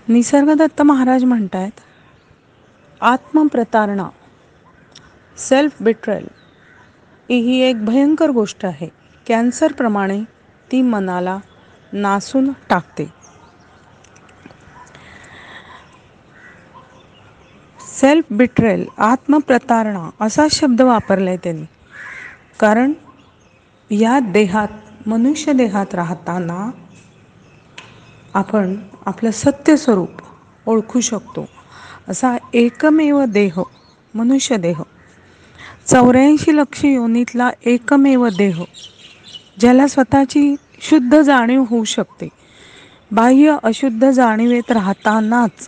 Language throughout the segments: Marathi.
निसर्गदत्त महाराज म्हणतायत, आत्मप्रतारणा, सेल्फ बिट्रेल ही एक भयंकर गोष्ट आहे. कॅन्सरप्रमाणे ती मनाला नासून टाकते. सेल्फ बिट्रेल, आत्मप्रतारणा असा शब्द वापरलाय त्यांनी. कारण या देहात, मनुष्य देहात राहताना आपण आपलं सत्य स्वरूप ओळखू शकतो. असा एकमेव देह, मनुष्य देह, 84 लक्ष योनीतला एकमेव देह, ज्याला स्वतःची शुद्ध जाणीव होऊ शकते. बाह्य अशुद्ध जाणीवेत राहतानाच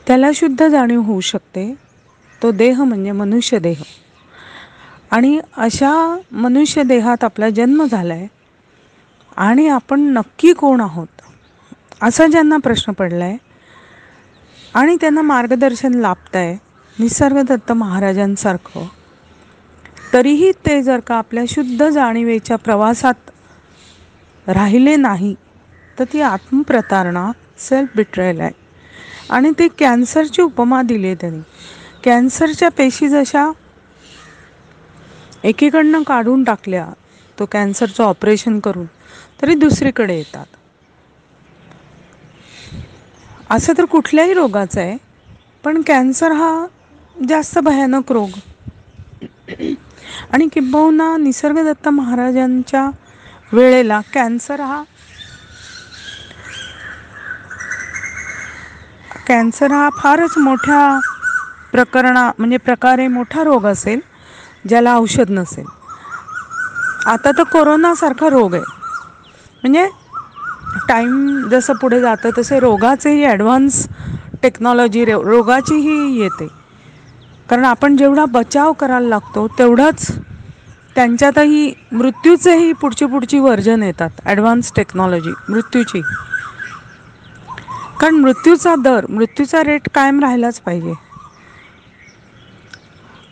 त्याला शुद्ध जाणीव होऊ शकते. तो देह म्हणजे मनुष्य देह. आणि अशा मनुष्य देहात आपला जन्म झालाय आणि आपण नक्की कोण आहोत असा ज्यांना प्रश्न पडलाय आणि त्यांना मार्गदर्शन लाभतंय निसर्गदत्त महाराजांसारखं, तरीही ते जर का आपल्या शुद्ध जाणीवेच्या प्रवासात राहिले नाही तर ती आत्मप्रतारणा, सेल्फ बिट्रेयल आहे. आणि ते कॅन्सरची उपमा दिली आहे त्यांनी. कॅन्सरच्या पेशी जशा एकीकडनं काढून टाकल्या, तो कॅन्सरचं ऑपरेशन करून, तरी दुसरीकडे येतात. असं तर कुठल्याही रोगाचं आहे, पण कॅन्सर हा जास्त भयानक रोग. आणि किंबहुना निसर्गदत्त महाराजांच्या वेळेला कॅन्सर हा फारच मोठ्या प्रकारे मोठा रोग असेल, ज्याला औषध नसेल. आता तर कोरोनासारखा रोग आहे. म्हणजे टाईम जसं पुढे जातं तसे रोगाचेही ॲडव्हान्स टेक्नॉलॉजी रोगाचीही येते. कारण आपण जेवढा बचाव करायला लागतो तेवढंच त्यांच्यातही मृत्यूचेही पुढची वर्जन येतात, ॲडव्हान्स टेक्नॉलॉजी मृत्यूची. कारण मृत्यूचा रेट कायम राहिलाच पाहिजे.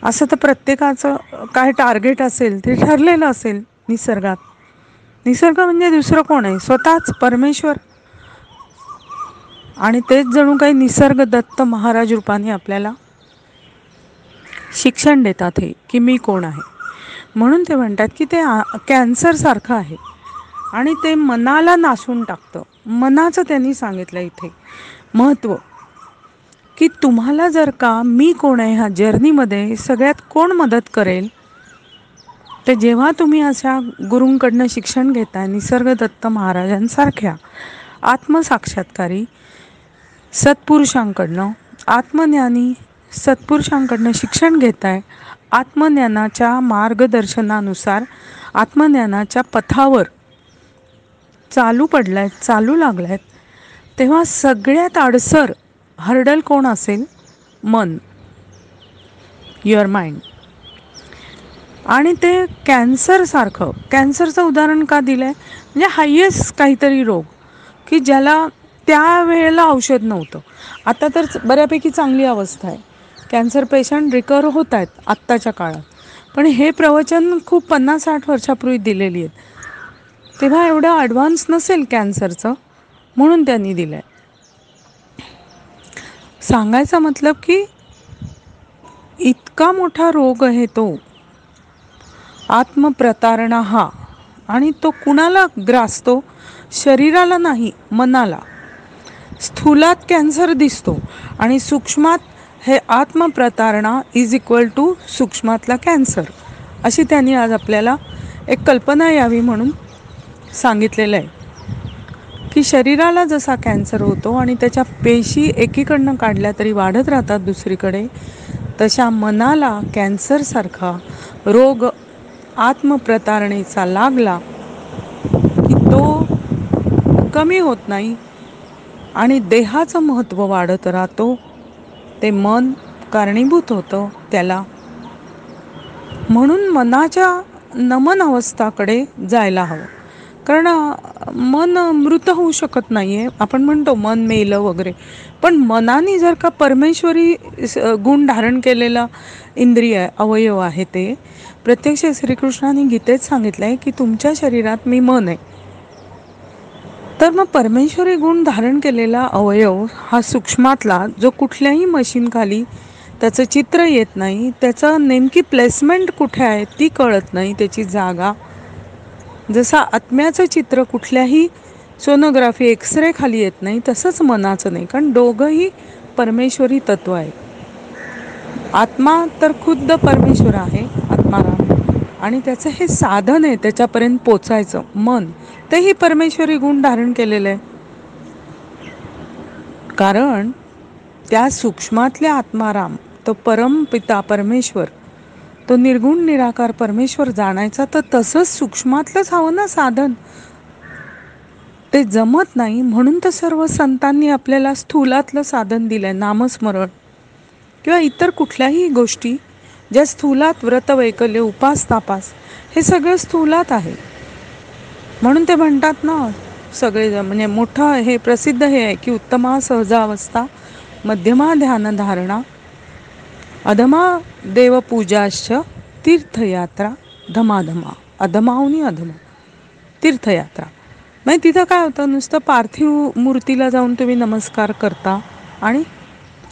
असं तर प्रत्येकाचं काय टार्गेट असेल ते ठरलेलं असेल निसर्गात. निसर्ग म्हणजे दुसरं कोण आहे? स्वतःच परमेश्वर. आणि तेच जणू काही निसर्गदत्त महाराज रूपाने आपल्याला शिक्षण देतात हे की मी कोण आहे. म्हणून ते म्हणतात की ते कॅन्सरसारखं आहे आणि ते मनाला नासून टाकतं. मनाचं त्यांनी सांगितलं इथे महत्त्व, की तुम्हाला जर का मी कोण आहे ह्या जर्नीमध्ये सगळ्यात कोण मदत करेल, ते जेव्हा तुम्ही अशा गुरूंकडनं शिक्षण घेताय, निसर्गदत्त महाराजांसारख्या आत्मसाक्षात्कारी सत्पुरुषांकडनं, आत्मज्ञानी सत्पुरुषांकडनं शिक्षण घेताय, आत्मज्ञानाच्या मार्गदर्शनानुसार आत्मज्ञानाच्या पथावर चालू लागलायत, तेव्हा सगळ्यात अडसर हर्डल कोण असेल? मन, युअर माइंड. आणि ते कॅन्सरचं उदाहरण का दिलं आहे? म्हणजे हायेस्ट काहीतरी रोग की ज्याला त्या वेळेला औषध नव्हतं. आता तर बऱ्यापैकी चांगली अवस्था आहे, कॅन्सर पेशंट रिकवर होत आहेत आत्ताच्या काळात. पण हे प्रवचन खूप 50-60 वर्षापूर्वी दिलेली आहेत, तेव्हा एवढं ॲडव्हान्स नसेल कॅन्सरचं, म्हणून त्यांनी दिलं आहे. सांगायचा मतलब की इतका मोठा रोग आहे तो आत्मप्रतारणा हा. आणि तो कुणाला ग्रासतो? शरीराला नाही, मनाला. स्थूलात कॅन्सर दिसतो आणि सूक्ष्मात हे आत्मप्रतारणा इज इक्वल टू सूक्ष्मातला कॅन्सर, अशी त्यांनी आज आपल्याला एक कल्पना यावी म्हणून सांगितलेलं आहे. की शरीराला जसा कॅन्सर होतो आणि त्याच्या पेशी एकीकडनं काढल्या तरी वाढत राहतात दुसरीकडे, तशा मनाला कॅन्सरसारखा रोग आत्मप्रतारणेचा लागला की तो कमी होत नाही आणि देहाचं महत्त्व वाढत राहतो. ते मन कारणीभूत होतं त्याला. म्हणून मनाच्या नमन अवस्थाकडे जायला हवं. कारण मन मृत होऊ शकत नाही आहे. आपण म्हणतो मन मेलं वगैरे, पण मनाने जर का परमेश्वरी गुण धारण केलेला इंद्रिय अवयव आहे ते. प्रत्यक्ष श्रीकृष्णाने गीतेत सांगितलं आहे की तुमच्या शरीरात मी मन आहे. तर मग परमेश्वरी गुण धारण केलेला अवयव हा सूक्ष्मातला, जो कुठल्याही मशीनखाली त्याचं चित्र येत नाही, त्याचं नेमकी प्लेसमेंट कुठे आहे ती कळत नाही, त्याची जागा. जसं आत्म्याचं चित्र कुठल्याही सोनोग्राफी एक्सरे खाली येत नाही, तसंच मनाचं नाही, कारण दोघंही परमेश्वरी तत्व आहे. आत्मा तर खुद्द परमेश्वर आहे, आत्माराम, आणि त्याचं हे साधन आहे त्याच्यापर्यंत पोचायचं मन, तेही परमेश्वरी गुण धारण केलेलं आहे. कारण त्या सूक्ष्मातल्या आत्माराम, तो परमपिता परमेश्वर, तो निर्गुण निराकार परमेश्वर जाणायचा, तर तसंच सूक्ष्मातलंच हवं ना साधन. ते जमत नाही, म्हणून तर सर्व संतांनी आपल्याला स्थूलातलं साधन दिलंय, नामस्मरण किंवा इतर कुठल्याही गोष्टी ज्या स्थूलात, व्रत वैकल्य, उपास तापास, हे सगळं स्थूलात आहे. म्हणून ते म्हणतात ना सगळे, म्हणजे मोठं हे प्रसिद्ध हे आहे की उत्तमा सहजावस्था, मध्यमा ध्यान धारणा, अधमा देवपूजाश्च, तीर्थयात्रा धमाधमा. अधमाहुनी अधमा तीर्थयात्रा. म्हणजे तिथं काय होतं, नुसतं पार्थिव मूर्तीला जाऊन तुम्ही नमस्कार करता आणि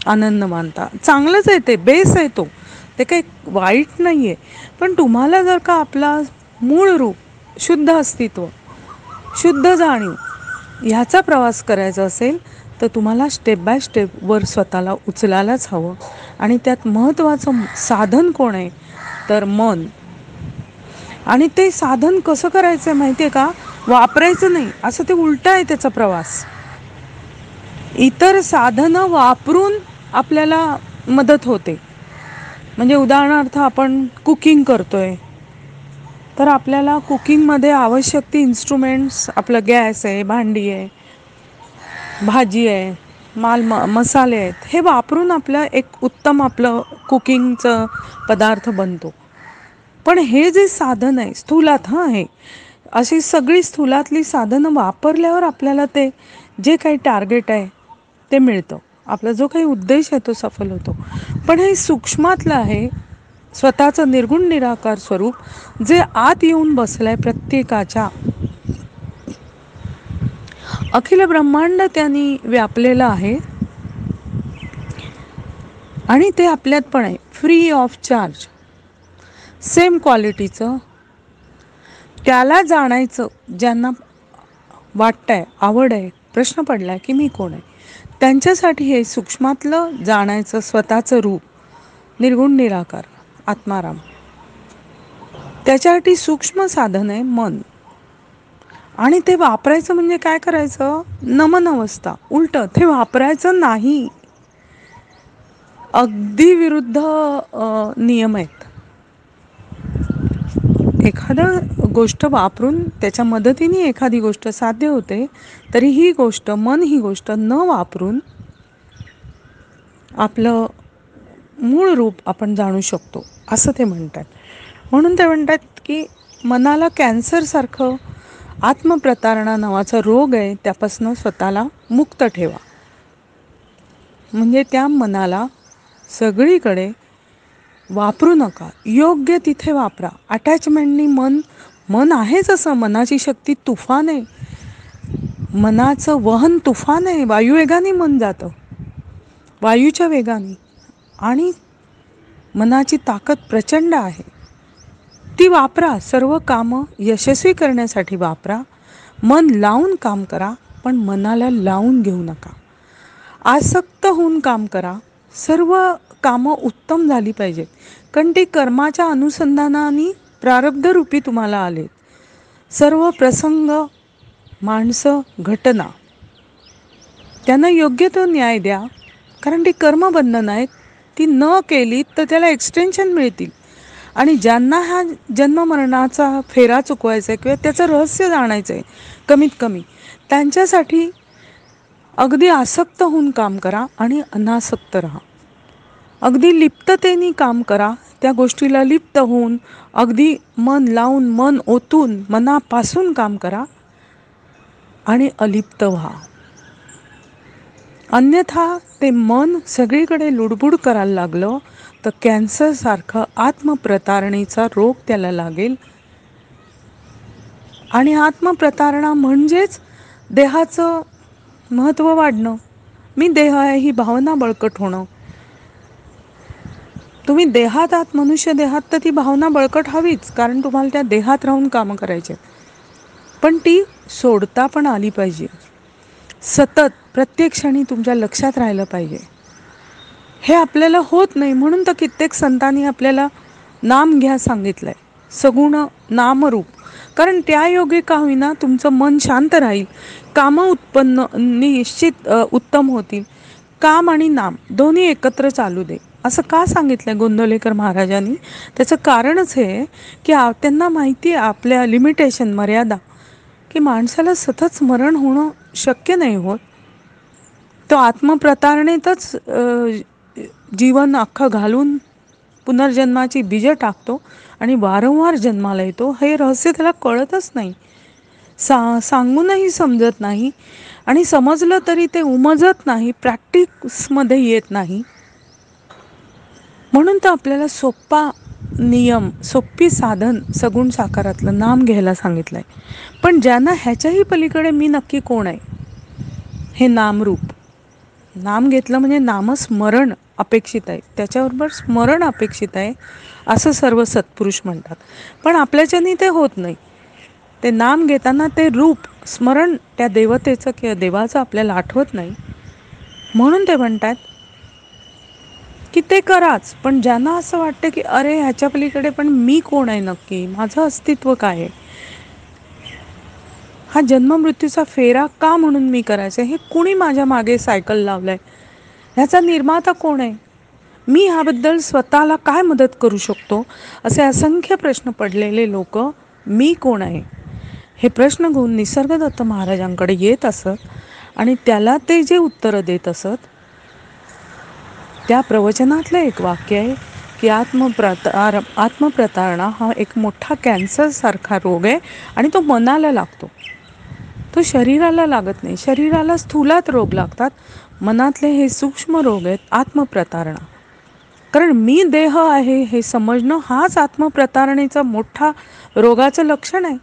आनंद मानता, चांगलंच आहे, ते बेस आहे तो, ते काही वाईट नाही आहे. पण तुम्हाला जर का आपला मूळ रूप, शुद्ध अस्तित्व, शुद्ध जाणीव ह्याचा प्रवास करायचा असेल, तर तुम्हाला स्टेप बाय स्टेप वर स्वतःला उचलायलाच हवं. आणि त्यात महत्त्वाचं साधन कोण आहे, तर मन. आणि ते साधन कसं करायचं आहे माहिती आहे का, वापरायचं नाही, असं ते उलटं आहे त्याचा प्रवास. इतर साधनं वापरून आपल्याला मदत होते. म्हणजे उदाहरणार्थ आपण कुकिंग करतोय, तर आपल्याला कुकिंगमध्ये आवश्यक ती इन्स्ट्रुमेंट्स, आपलं गॅस आहे, भांडी आहे, भाजी आहे, मसाले आहेत, हे वापरून आपलं एक उत्तम आपलं कुकिंगचं पदार्थ बनतो. पण हे जे साधन आहे स्थूलात, हे अशी सगळी स्थूलातली साधनं वापरल्यावर आपल्याला ते जे काही टार्गेट आहे ते मिळतं, आपला जो काही उद्देश आहे तो सफल होतो. पण हे सूक्ष्मातलं आहे, स्वतःचं निर्गुण निराकार स्वरूप, जे आत येऊन बसलंय प्रत्येकाच्या. अखिल ब्रह्मांड त्यांनी व्यापलेलं आहे आणि ते आपल्यात पण आहे, फ्री ऑफ चार्ज, सेम क्वालिटीचं. त्याला जाणायचं ज्यांना वाटतंय, आवड आहे, प्रश्न पडलाय की मी कोण आहे, त्यांच्यासाठी हे सूक्ष्मातलं जाणायचं स्वतःचं रूप, निर्गुण निराकार आत्माराम. त्याच्यासाठी सूक्ष्म साधन आहे मन. आणि ते वापरायचं म्हणजे काय करायचं, नमन अवस्था, उलट ते वापरायचं नाही. अगदी विरुद्ध नियम आहेत. एखादं गोष्ट वापरून त्याच्या मदतीने एखादी गोष्ट साध्य होते, तरी ही गोष्ट, मन ही गोष्ट न वापरून आपलं मूळ रूप आपण जाणू शकतो, असं ते म्हणतात. म्हणून ते म्हणतात की मनाला कॅन्सरसारखं आत्मप्रतारणा नावाचा रोग आहे, त्यापासून स्वतःला मुक्त ठेवा. म्हणजे त्या मनाला सगळीकडे वापरू नका, योग्य तिथे वापरा. अटॅचमेंटनी मन आहेच असं, मनाची शक्ती तुफान आहे, मनाचं वहन तुफान आहे, वायुवेगाने मन जातं, वायूच्या वेगाने. आणि मनाची ताकद प्रचंड आहे, ती वापरा, सर्व कामं यशस्वी करण्यासाठी वापरा. मन लावून काम करा, पण मनाला लावून घेऊ नका. आसक्त होऊन काम करा, सर्व कामं उत्तम झाली पाहिजेत, कारण ती कर्माच्या अनुसंधानाने प्रारब्धरूपी तुम्हाला आले. सर्व प्रसंग, माणसं, घटना, त्यांना योग्य तो न्याय द्या, कारण ती कर्मबंधन आहेत, ती न केली तर त्याला एक्सटेन्शन मिळतील. आणि ज्यांना हा जन्ममरणाचा फेरा चुकवायचा आहे किंवा त्याचं रहस्य जाणायचं आहे कमीत कमी, त्यांच्यासाठी अगदी आसक्त होऊन काम करा आणि अनासक्त राहा. अगदी लिप्ततेने काम करा, त्या गोष्टीला लिप्त होऊन अगदी मन लावून, मन ओतून, मनापासून काम करा आणि अलिप्त व्हा. अन्यथा ते मन सगळीकडे लुडबुड करायला लागलं तर कॅन्सरसारखं आत्मप्रतारणेचा रोग त्याला लागेल. आणि आत्मप्रतारणा म्हणजेच देहाचं महत्त्व वाढणं, मी देह आहे ही भावना बळकट होणं. तुम्ही देहात आहात, मनुष्य देहात, तर ती भावना बळकट हवीच, कारण तुम्हाला त्या देहात राहून कामं करायचे. पण ती सोडता पण आली पाहिजे. सतत प्रत्येक क्षणी तुमच्या लक्षात राहिलं पाहिजे. हे आपल्याला होत नाही, म्हणून तर कित्येक संतांनी आपल्याला नाम घ्या सांगितलंय, सगुण नामरूप. कारण त्या योगे का होईना तुमचं मन शांत राहील, कामं उत्पन्न निश्चित उत्तम होतील. काम आणि नाम दोन्ही एकत्र चालू दे, असं का सांगितलंय गोंंदवलेकर महाराजांनी? त्याचं कारणच हे की त्यांना माहिती आहे आपल्या लिमिटेशन, मर्यादा, की माणसाला सतत स्मरण होणं शक्य नाही होत. तो आत्मप्रतारणेतच जीवन अख्खं घालून पुनर्जन्माची बीजं टाकतो आणि वारंवार जन्माला येतो. हे रहस्य त्याला कळतच नाही, सांगूनही समजत नाही, आणि समजलं तरी ते उमजत नाही, प्रॅक्टिसमध्ये येत नाही. म्हणून तर आपल्याला सोप्पा नियम, सोपी साधन सगुण साकारातलं नाम घ्यायला सांगितलंय. पण ज्यांना ह्याच्याही पलीकडे मी नक्की कोण आहे हे नामरूप, नाम घेतलं म्हणजे नामस्मरण अपेक्षित आहे, त्याच्याबरोबर स्मरण अपेक्षित आहे, असं सर्व सत्पुरुष म्हणतात. पण आपल्याच्यानी ते होत नाही. ते नाम घेताना ते रूप स्मरण त्या देवतेचं किंवा देवाचं आपल्याला आठवत नाही. म्हणून ते म्हणतात की ते कराच. पण ज्यांना असं वाटतं की अरे ह्याच्या पलीकडे पण मी कोण आहे नक्की, माझं अस्तित्व काय आहे, हा जन्ममृत्यूचा फेरा का म्हणून मी करायचं, हे कुणी माझ्या मागे सायकल लावलंय, ह्याचा निर्माता कोण आहे, मी ह्याबद्दल स्वतःला काय मदत करू शकतो, असे असंख्य प्रश्न पडलेले लोक मी कोण आहे हे प्रश्न घेऊन निसर्गदत्त महाराजांकडे येत असत. आणि त्याला ते जे उत्तरं देत असत, त्या प्रवचनातलं एक वाक्य आहे की आत्मप्रतारणा हा एक मोठा कॅन्सरसारखा रोग आहे आणि तो मनाला लागतो, तो शरीराला लागत नाही. शरीराला स्थूलात रोग लागतात, मनातले हे सूक्ष्म रोग आहेत आत्मप्रतारणा. कारण मी देह आहे हे समजणं हाच आत्मप्रतारणेचा मोठा रोगाचं लक्षण आहे.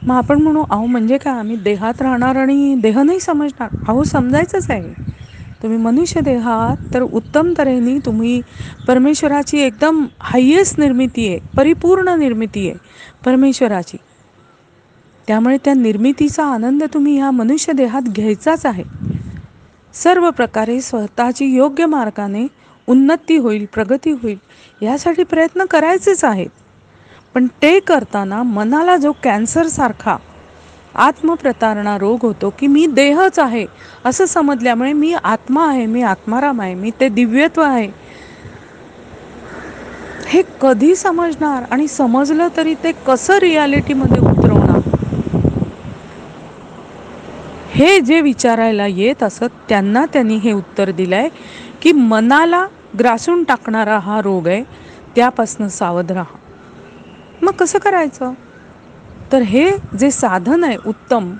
मग आपण म्हणू अहो म्हणजे काय, आम्ही देहात राहणार आणि देह नाही समजणार? अहो समजायचंच आहे. तुम्ही मनुष्य देहात तर उत्तम तऱ्हेने तुम्ही परमेश्वराची एकदम हायेस्ट निर्मिती आहे, परिपूर्ण निर्मिती आहे परमेश्वराची. त्यामुळे त्या निर्मितीचा आनंद तुम्ही ह्या मनुष्य देहात घ्यायचाच आहे. सर्व प्रकारे स्वतःची योग्य मार्गाने उन्नती होईल, प्रगती होईल, यासाठी प्रयत्न करायचेच आहेत. पण ते करताना मनाला जो कॅन्सरसारखा आत्मप्रतारणा रोग होतो की मी देहच आहे असं समजल्यामुळे मी आत्मा आहे, मी आत्माराम आहे, मी ते दिव्यत्व आहे, हे कधी समजणार? आणि समजलं तरी ते कसं रियालिटीमध्ये उतरवणार? हे जे विचारायला येत असत त्यांना त्यांनी हे उत्तर दिलंय की मनाला ग्रासून टाकणारा हा रोग आहे, त्यापासून सावध राहा. मग कसं करायचं? तर हे जे साधन आहे उत्तम,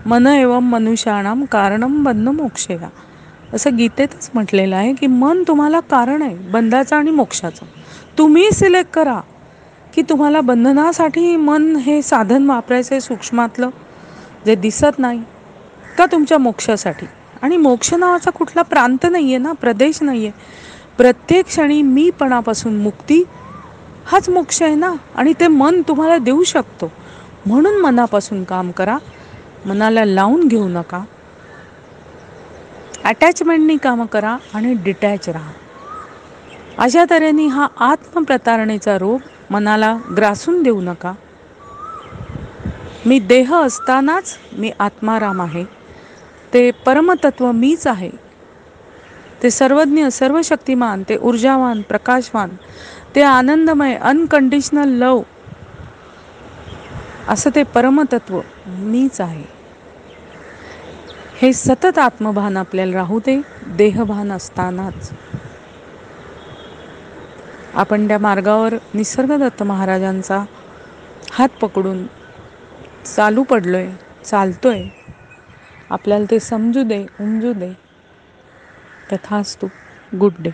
मन एवं मनुष्याणाम कारणम बंध मोक्षेया, असं गीतेतच म्हटलेलं आहे की मन तुम्हाला कारण आहे बंधाचं आणि मोक्षाचं. तुम्ही सिलेक्ट करा की तुम्हाला बंधनासाठी मन हे साधन वापरायचं आहे सूक्ष्मातलं जे दिसत नाही, का तुमच्या मोक्षासाठी. आणि मोक्ष नावाचा कुठला प्रांत नाही आहे ना, प्रदेश नाही आहे. प्रत्येक क्षणी मीपणापासून मुक्ती हाच मोक्ष आहे ना, आणि ते मन तुम्हाला देऊ शकतो. म्हणून मनापासून काम करा, मनाला लावून घेऊ नका, अटॅचमेंटनी कामं करा आणि डिटॅच राहा. अशा तऱ्हेने हा आत्मप्रतारणेचा रोग मनाला ग्रासून देऊ नका. मी देह असतानाच मी आत्माराम आहे, ते परमतत्व मीच आहे, ते सर्वज्ञ, सर्वशक्तिमान, ते ऊर्जावान, प्रकाशवान, ते आनंदमय, अनकंडिशनल लव, असं ते परमतत्व मीच आहे. हे सतत आत्मभान आपल्याला राहू दे, देहभान असतानाच. आपण त्या मार्गावर निसर्गदत्त महाराजांचा हात पकडून चालू पडलोय, चालतोय. आपल्याला ते समजू दे, उमजू दे. तथास्तु. Good day.